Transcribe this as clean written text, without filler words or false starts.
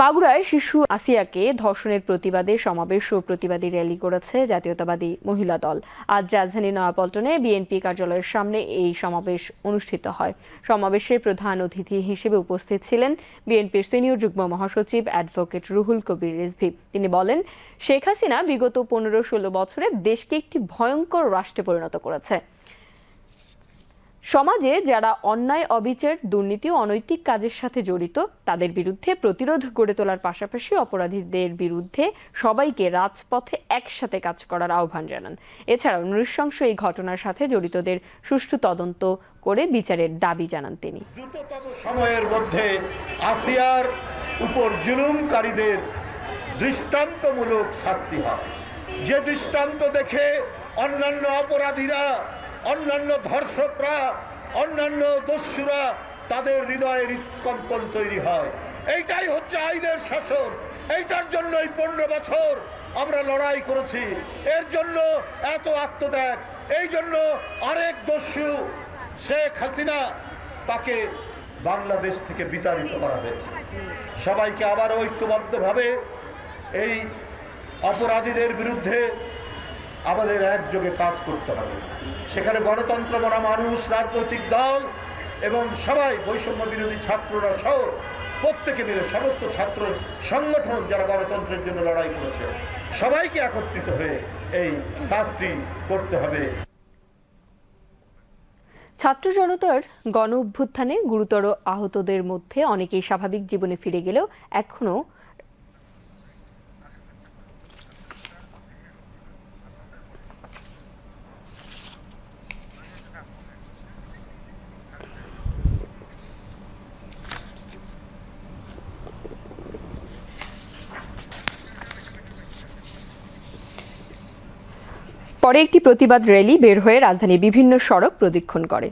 মাগুরায় শিশু আসিয়াকে ধর্ষণের প্রতিবাদে সমাবেশ ও প্রতিবাদী র্যালি করেছে জাতীয়তাবাদী মহিলা দল। আজ রাজধানীর নয়াপল্টনে বিএনপি কার্যালয়ের সামনে এই সমাবেশ অনুষ্ঠিত হয়। সমাবেশে প্রধান অতিথি হিসেবে উপস্থিত ছিলেন বিএনপির সিনিয়র যুগ্ম মহাসচিব অ্যাডভোকেট রুহুল কবির রিজভী। তিনি বলেন, শেখ হাসিনা বিগত 15-16 বছরে দেশকে একটি ভয়ঙ্কর রাষ্ট্রে পরিণত করেছে। সমাজে যারা অন্যায়, অবিচার, দুর্নীতি ও অনৈতিক কাজের সাথে জড়িত তাদের বিরুদ্ধে প্রতিরোধ গড়ে তোলার পাশাপাশি অপরাধীদের বিরুদ্ধে সবাইকে রাজপথে একসাথে কাজ করার আহ্বান জানান। এছাড়াও নৃশংস এই ঘটনার সাথে জড়িতদের সুষ্ঠু তদন্ত করে বিচারের দাবি জানান তিনি। দ্রুততম সময়ের মধ্যে আসিয়ার উপর জুলুমকারীদের দৃষ্টান্তমূলক শাস্তি হয়, যে দৃষ্টান্ত দেখে অন্যান্য অপরাধীরা, অন্যান্য ধর্ষকরা, অন্যান্য দস্যুরা তাদের হৃদয়ে হৃৎকম্পন তৈরি হয়। এইটাই হচ্ছে আইনের শাসন। এইটার জন্যই 15 বছর আমরা লড়াই করেছি। এর জন্য এত আত্মত্যাগ। এই জন্য আরেক দস্যু শেখ হাসিনা তাকে বাংলাদেশ থেকে বিতাড়িত করা হয়েছে। সবাইকে আবার ঐক্যবদ্ধভাবে এই অপরাধীদের বিরুদ্ধে আমাদের একযোগে কাজ করতে হবে। সেখানে গণতন্ত্র মনা মানুষ, রাজনৈতিক দল এবং সবাই, বৈষম্য বিরোধী ছাত্ররা সহ প্রত্যেকে মিলে, সমস্ত ছাত্র সংগঠন যারা গণতন্ত্রের জন্য লড়াই করেছে, সবাইকে একত্রিত হয়ে এই কাজটি করতে হবে। ছাত্র জনতার গণ অভ্যুত্থানে গুরুতর আহতদের মধ্যে অনেকেই স্বাভাবিক জীবনে ফিরে গেলেও এখনো পরে একটি প্রতিবাদ র্যালি বের হয়ে রাজধানীর বিভিন্ন সড়ক প্রদক্ষিণ করে।